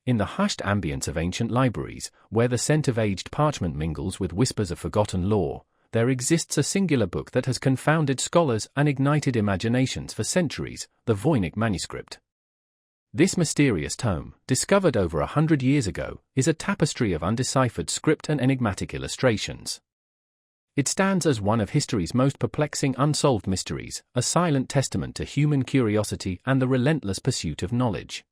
In the hushed ambience of ancient libraries, where the scent of aged parchment mingles with whispers of forgotten lore, there exists a singular book that has confounded scholars and ignited imaginations for centuries, the Voynich Manuscript. This mysterious tome, discovered over 100 years ago, is a tapestry of undeciphered script and enigmatic illustrations. It stands as one of history's most perplexing unsolved mysteries, a silent testament to human curiosity and the relentless pursuit of knowledge.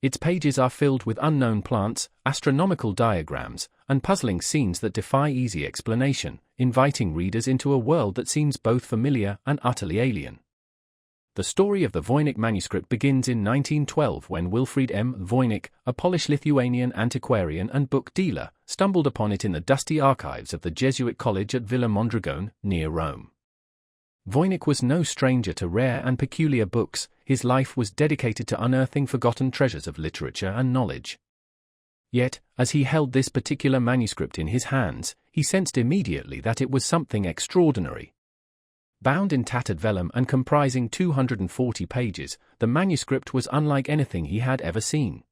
Its pages are filled with unknown plants, astronomical diagrams, and puzzling scenes that defy easy explanation, inviting readers into a world that seems both familiar and utterly alien. The story of the Voynich manuscript begins in 1912 when Wilfried M. Voynich, a Polish-Lithuanian antiquarian and book dealer, stumbled upon it in the dusty archives of the Jesuit college at Villa Mondragone, near Rome. Voynich was no stranger to rare and peculiar books. His life was dedicated to unearthing forgotten treasures of literature and knowledge. Yet, as he held this particular manuscript in his hands, he sensed immediately that it was something extraordinary. Bound in tattered vellum and comprising 240 pages, the manuscript was unlike anything he had ever seen.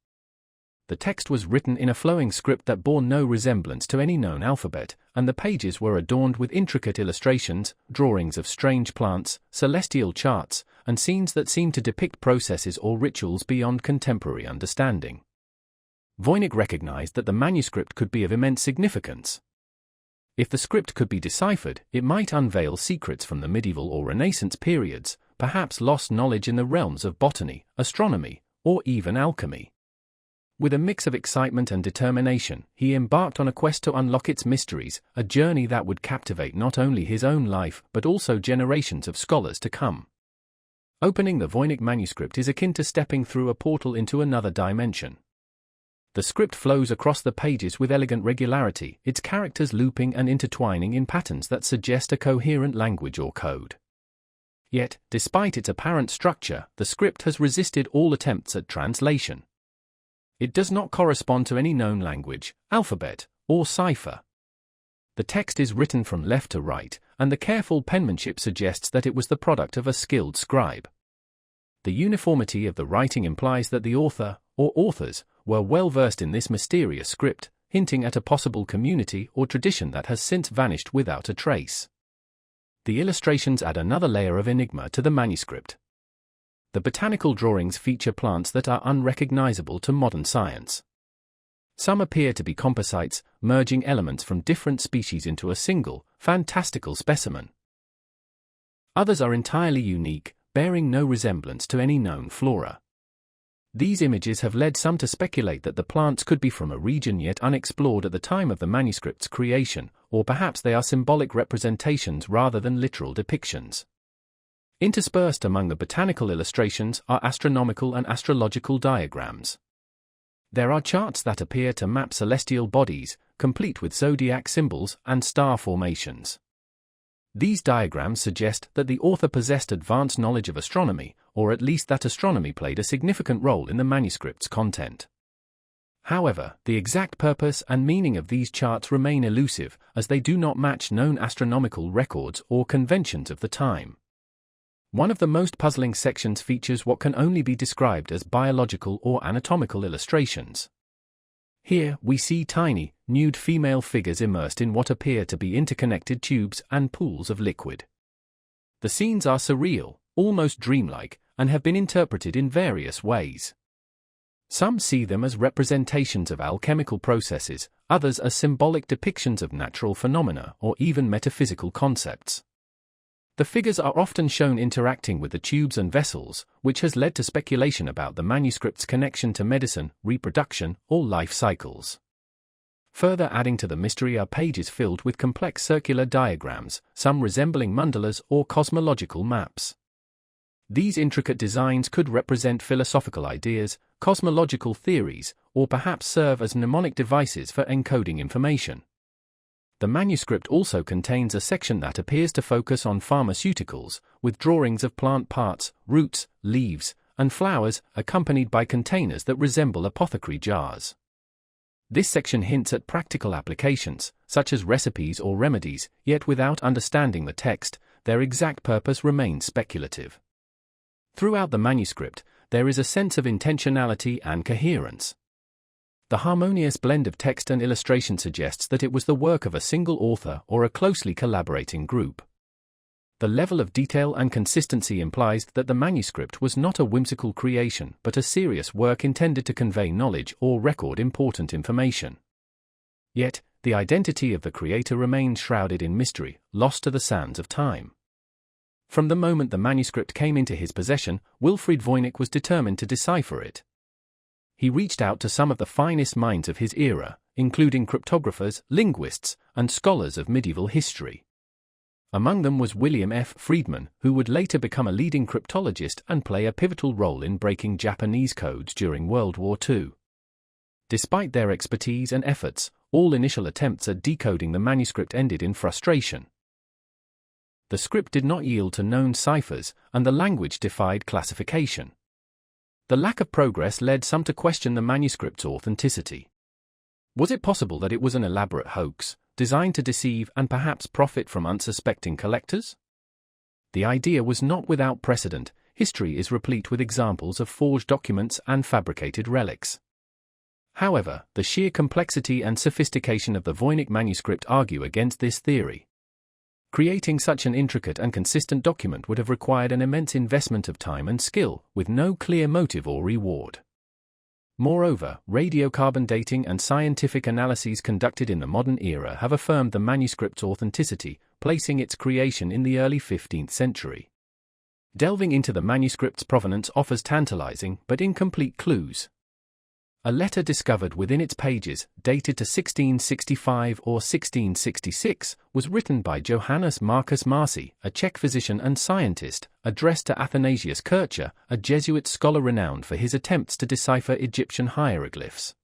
The text was written in a flowing script that bore no resemblance to any known alphabet, and the pages were adorned with intricate illustrations, drawings of strange plants, celestial charts, and scenes that seemed to depict processes or rituals beyond contemporary understanding. Voynich recognized that the manuscript could be of immense significance. If the script could be deciphered, it might unveil secrets from the medieval or Renaissance periods, perhaps lost knowledge in the realms of botany, astronomy, or even alchemy. With a mix of excitement and determination, he embarked on a quest to unlock its mysteries, a journey that would captivate not only his own life but also generations of scholars to come. Opening the Voynich manuscript is akin to stepping through a portal into another dimension. The script flows across the pages with elegant regularity, its characters looping and intertwining in patterns that suggest a coherent language or code. Yet, despite its apparent structure, the script has resisted all attempts at translation. It does not correspond to any known language, alphabet, or cipher. The text is written from left to right, and the careful penmanship suggests that it was the product of a skilled scribe. The uniformity of the writing implies that the author, or authors, were well versed in this mysterious script, hinting at a possible community or tradition that has since vanished without a trace. The illustrations add another layer of enigma to the manuscript. The botanical drawings feature plants that are unrecognizable to modern science. Some appear to be composites, merging elements from different species into a single, fantastical specimen. Others are entirely unique, bearing no resemblance to any known flora. These images have led some to speculate that the plants could be from a region yet unexplored at the time of the manuscript's creation, or perhaps they are symbolic representations rather than literal depictions. Interspersed among the botanical illustrations are astronomical and astrological diagrams. There are charts that appear to map celestial bodies, complete with zodiac symbols and star formations. These diagrams suggest that the author possessed advanced knowledge of astronomy, or at least that astronomy played a significant role in the manuscript's content. However, the exact purpose and meaning of these charts remain elusive, as they do not match known astronomical records or conventions of the time. One of the most puzzling sections features what can only be described as biological or anatomical illustrations. Here, we see tiny, nude female figures immersed in what appear to be interconnected tubes and pools of liquid. The scenes are surreal, almost dreamlike, and have been interpreted in various ways. Some see them as representations of alchemical processes, others as symbolic depictions of natural phenomena or even metaphysical concepts. The figures are often shown interacting with the tubes and vessels, which has led to speculation about the manuscript's connection to medicine, reproduction, or life cycles. Further adding to the mystery are pages filled with complex circular diagrams, some resembling mandalas or cosmological maps. These intricate designs could represent philosophical ideas, cosmological theories, or perhaps serve as mnemonic devices for encoding information. The manuscript also contains a section that appears to focus on pharmaceuticals, with drawings of plant parts, roots, leaves, and flowers, accompanied by containers that resemble apothecary jars. This section hints at practical applications, such as recipes or remedies, yet without understanding the text, their exact purpose remains speculative. Throughout the manuscript, there is a sense of intentionality and coherence. The harmonious blend of text and illustration suggests that it was the work of a single author or a closely collaborating group. The level of detail and consistency implies that the manuscript was not a whimsical creation but a serious work intended to convey knowledge or record important information. Yet, the identity of the creator remains shrouded in mystery, lost to the sands of time. From the moment the manuscript came into his possession, Wilfried Voynich was determined to decipher it. He reached out to some of the finest minds of his era, including cryptographers, linguists, and scholars of medieval history. Among them was William F. Friedman, who would later become a leading cryptologist and play a pivotal role in breaking Japanese codes during World War II. Despite their expertise and efforts, all initial attempts at decoding the manuscript ended in frustration. The script did not yield to known ciphers, and the language defied classification. The lack of progress led some to question the manuscript's authenticity. Was it possible that it was an elaborate hoax, designed to deceive and perhaps profit from unsuspecting collectors? The idea was not without precedent. History is replete with examples of forged documents and fabricated relics. However, the sheer complexity and sophistication of the Voynich manuscript argue against this theory. Creating such an intricate and consistent document would have required an immense investment of time and skill, with no clear motive or reward. Moreover, radiocarbon dating and scientific analyses conducted in the modern era have affirmed the manuscript's authenticity, placing its creation in the early 15th century. Delving into the manuscript's provenance offers tantalizing but incomplete clues. A letter discovered within its pages, dated to 1665 or 1666, was written by Johannes Marcus Marci, a Czech physician and scientist, addressed to Athanasius Kircher, a Jesuit scholar renowned for his attempts to decipher Egyptian hieroglyphs.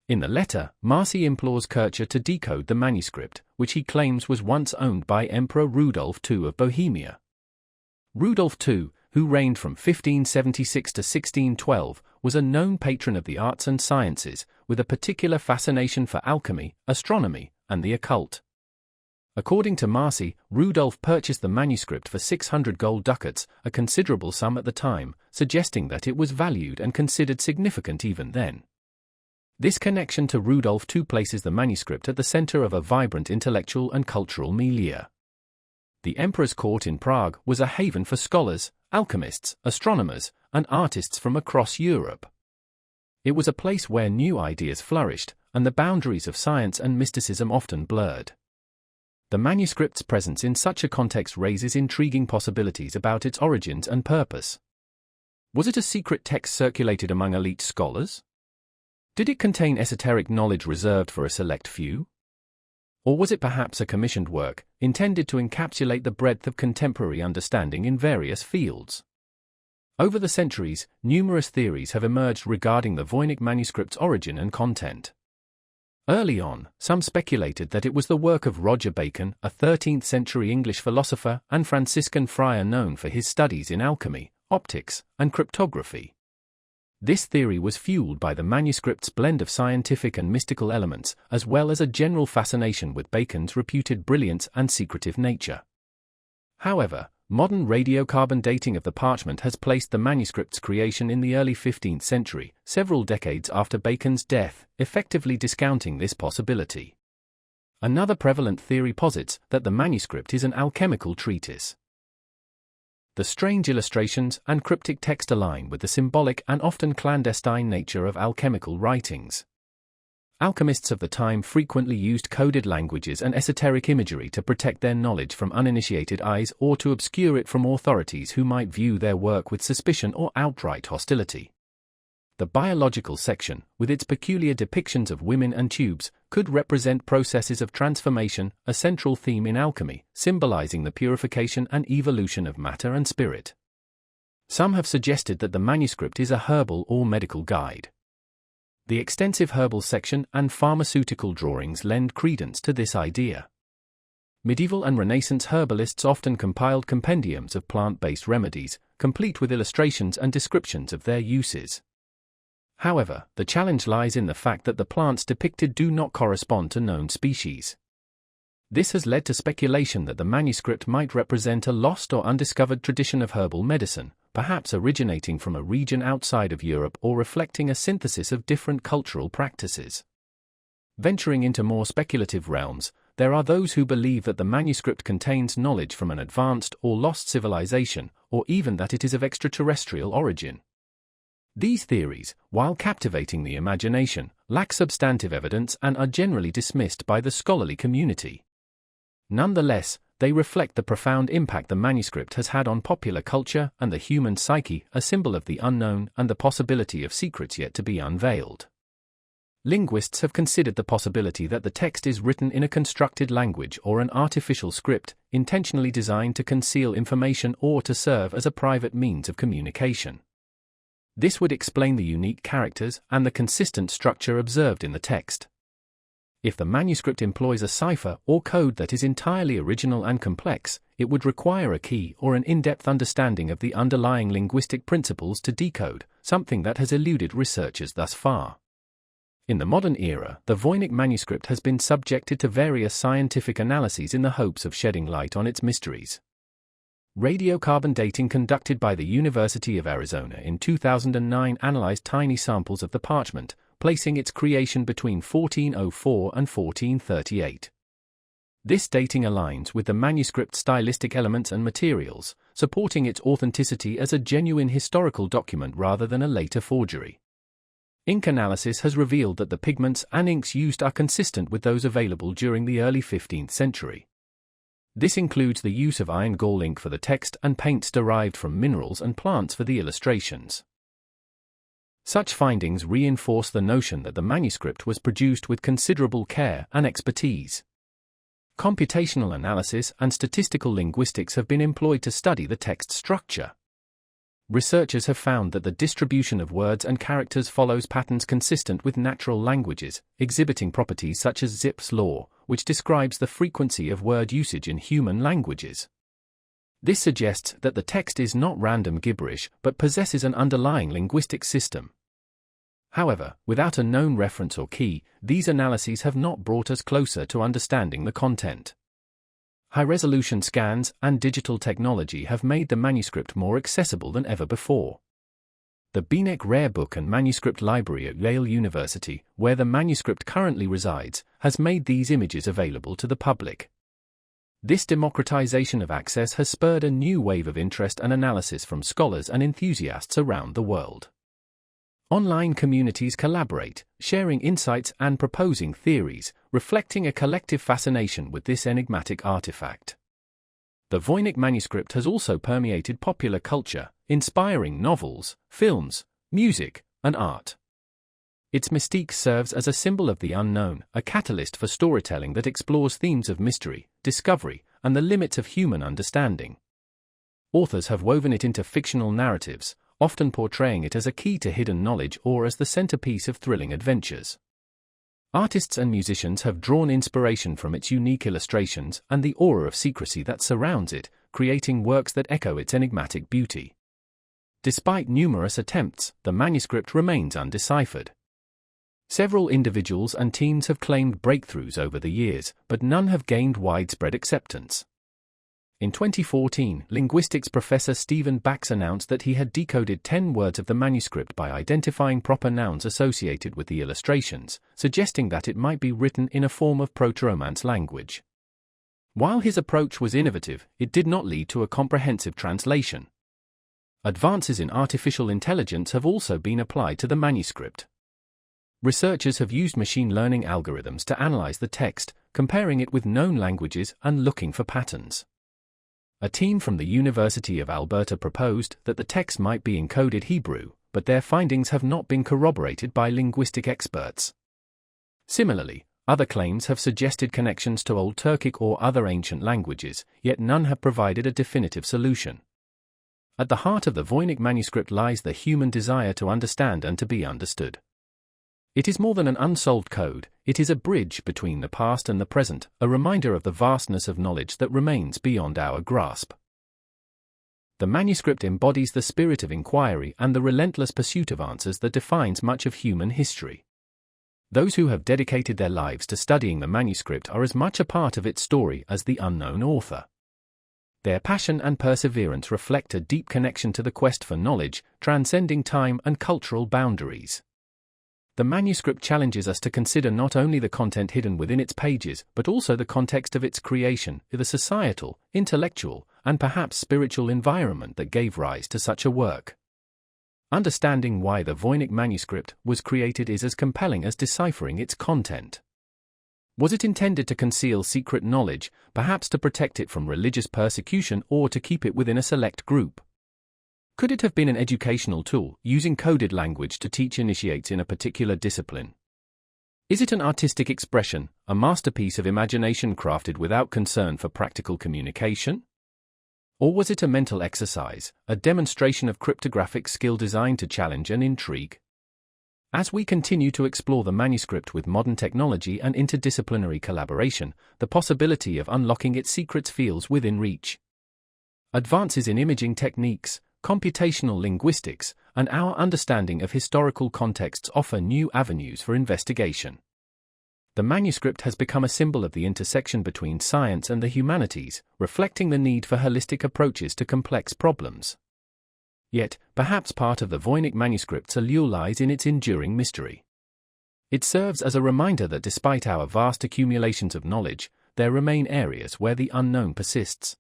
In the letter, Marci implores Kircher to decode the manuscript, which he claims was once owned by Emperor Rudolf II of Bohemia. Rudolf II, who reigned from 1576 to 1612, was a known patron of the arts and sciences, with a particular fascination for alchemy, astronomy, and the occult. According to Marci, Rudolf purchased the manuscript for 600 gold ducats, a considerable sum at the time, suggesting that it was valued and considered significant even then. This connection to Rudolf II places the manuscript at the center of a vibrant intellectual and cultural milieu. The emperor's court in Prague was a haven for scholars, alchemists, astronomers, and artists from across Europe. It was a place where new ideas flourished, and the boundaries of science and mysticism often blurred. The manuscript's presence in such a context raises intriguing possibilities about its origins and purpose. Was it a secret text circulated among elite scholars? Did it contain esoteric knowledge reserved for a select few? Or was it perhaps a commissioned work, intended to encapsulate the breadth of contemporary understanding in various fields? Over the centuries, numerous theories have emerged regarding the Voynich manuscript's origin and content. Early on, some speculated that it was the work of Roger Bacon, a 13th-century English philosopher and Franciscan friar known for his studies in alchemy, optics, and cryptography. This theory was fueled by the manuscript's blend of scientific and mystical elements, as well as a general fascination with Bacon's reputed brilliance and secretive nature. However, modern radiocarbon dating of the parchment has placed the manuscript's creation in the early 15th century, several decades after Bacon's death, effectively discounting this possibility. Another prevalent theory posits that the manuscript is an alchemical treatise. The strange illustrations and cryptic text align with the symbolic and often clandestine nature of alchemical writings. Alchemists of the time frequently used coded languages and esoteric imagery to protect their knowledge from uninitiated eyes or to obscure it from authorities who might view their work with suspicion or outright hostility. The biological section, with its peculiar depictions of women and tubes, could represent processes of transformation, a central theme in alchemy, symbolizing the purification and evolution of matter and spirit. Some have suggested that the manuscript is a herbal or medical guide. The extensive herbal section and pharmaceutical drawings lend credence to this idea. Medieval and Renaissance herbalists often compiled compendiums of plant-based remedies, complete with illustrations and descriptions of their uses. However, the challenge lies in the fact that the plants depicted do not correspond to known species. This has led to speculation that the manuscript might represent a lost or undiscovered tradition of herbal medicine, perhaps originating from a region outside of Europe or reflecting a synthesis of different cultural practices. Venturing into more speculative realms, there are those who believe that the manuscript contains knowledge from an advanced or lost civilization, or even that it is of extraterrestrial origin. These theories, while captivating the imagination, lack substantive evidence and are generally dismissed by the scholarly community. Nonetheless, they reflect the profound impact the manuscript has had on popular culture and the human psyche, a symbol of the unknown and the possibility of secrets yet to be unveiled. Linguists have considered the possibility that the text is written in a constructed language or an artificial script, intentionally designed to conceal information or to serve as a private means of communication. This would explain the unique characters and the consistent structure observed in the text. If the manuscript employs a cipher or code that is entirely original and complex, it would require a key or an in-depth understanding of the underlying linguistic principles to decode, something that has eluded researchers thus far. In the modern era, the Voynich manuscript has been subjected to various scientific analyses in the hopes of shedding light on its mysteries. Radiocarbon dating conducted by the University of Arizona in 2009 analyzed tiny samples of the parchment, placing its creation between 1404 and 1438. This dating aligns with the manuscript's stylistic elements and materials, supporting its authenticity as a genuine historical document rather than a later forgery. Ink analysis has revealed that the pigments and inks used are consistent with those available during the early 15th century. This includes the use of iron gall ink for the text and paints derived from minerals and plants for the illustrations. Such findings reinforce the notion that the manuscript was produced with considerable care and expertise. Computational analysis and statistical linguistics have been employed to study the text structure. Researchers have found that the distribution of words and characters follows patterns consistent with natural languages, exhibiting properties such as Zipf's law, which describes the frequency of word usage in human languages. This suggests that the text is not random gibberish but possesses an underlying linguistic system. However, without a known reference or key, these analyses have not brought us closer to understanding the content. High-resolution scans and digital technology have made the manuscript more accessible than ever before. The Binek Rare Book and Manuscript Library at Yale University, where the manuscript currently resides, has made these images available to the public. This democratization of access has spurred a new wave of interest and analysis from scholars and enthusiasts around the world. Online communities collaborate, sharing insights and proposing theories, reflecting a collective fascination with this enigmatic artifact. The Voynich manuscript has also permeated popular culture, inspiring novels, films, music, and art. Its mystique serves as a symbol of the unknown, a catalyst for storytelling that explores themes of mystery, discovery, and the limits of human understanding. Authors have woven it into fictional narratives, often portraying it as a key to hidden knowledge or as the centerpiece of thrilling adventures. Artists and musicians have drawn inspiration from its unique illustrations and the aura of secrecy that surrounds it, creating works that echo its enigmatic beauty. Despite numerous attempts, the manuscript remains undeciphered. Several individuals and teams have claimed breakthroughs over the years, but none have gained widespread acceptance. In 2014, linguistics professor Stephen Bax announced that he had decoded 10 words of the manuscript by identifying proper nouns associated with the illustrations, suggesting that it might be written in a form of Proto-Romance language. While his approach was innovative, it did not lead to a comprehensive translation. Advances in artificial intelligence have also been applied to the manuscript. Researchers have used machine learning algorithms to analyze the text, comparing it with known languages and looking for patterns. A team from the University of Alberta proposed that the text might be encoded Hebrew, but their findings have not been corroborated by linguistic experts. Similarly, other claims have suggested connections to Old Turkic or other ancient languages, yet none have provided a definitive solution. At the heart of the Voynich manuscript lies the human desire to understand and to be understood. It is more than an unsolved code, it is a bridge between the past and the present, a reminder of the vastness of knowledge that remains beyond our grasp. The manuscript embodies the spirit of inquiry and the relentless pursuit of answers that defines much of human history. Those who have dedicated their lives to studying the manuscript are as much a part of its story as the unknown author. Their passion and perseverance reflect a deep connection to the quest for knowledge, transcending time and cultural boundaries. The manuscript challenges us to consider not only the content hidden within its pages, but also the context of its creation, the societal, intellectual, and perhaps spiritual environment that gave rise to such a work. Understanding why the Voynich manuscript was created is as compelling as deciphering its content. Was it intended to conceal secret knowledge, perhaps to protect it from religious persecution or to keep it within a select group? Could it have been an educational tool, using coded language to teach initiates in a particular discipline? Is it an artistic expression, a masterpiece of imagination crafted without concern for practical communication? Or was it a mental exercise, a demonstration of cryptographic skill designed to challenge and intrigue? As we continue to explore the manuscript with modern technology and interdisciplinary collaboration, the possibility of unlocking its secrets feels within reach. Advances in imaging techniques, computational linguistics, and our understanding of historical contexts offer new avenues for investigation. The manuscript has become a symbol of the intersection between science and the humanities, reflecting the need for holistic approaches to complex problems. Yet, perhaps part of the Voynich manuscript's allure lies in its enduring mystery. It serves as a reminder that despite our vast accumulations of knowledge, there remain areas where the unknown persists.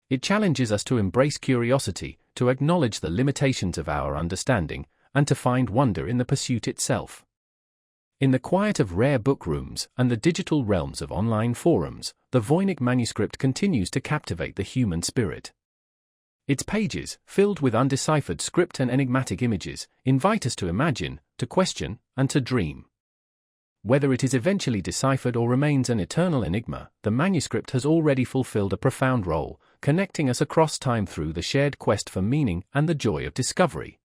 It challenges us to embrace curiosity, to acknowledge the limitations of our understanding, and to find wonder in the pursuit itself. In the quiet of rare book rooms and the digital realms of online forums, the Voynich manuscript continues to captivate the human spirit. Its pages, filled with undeciphered script and enigmatic images, invite us to imagine, to question, and to dream. Whether it is eventually deciphered or remains an eternal enigma, the manuscript has already fulfilled a profound role, connecting us across time through the shared quest for meaning and the joy of discovery.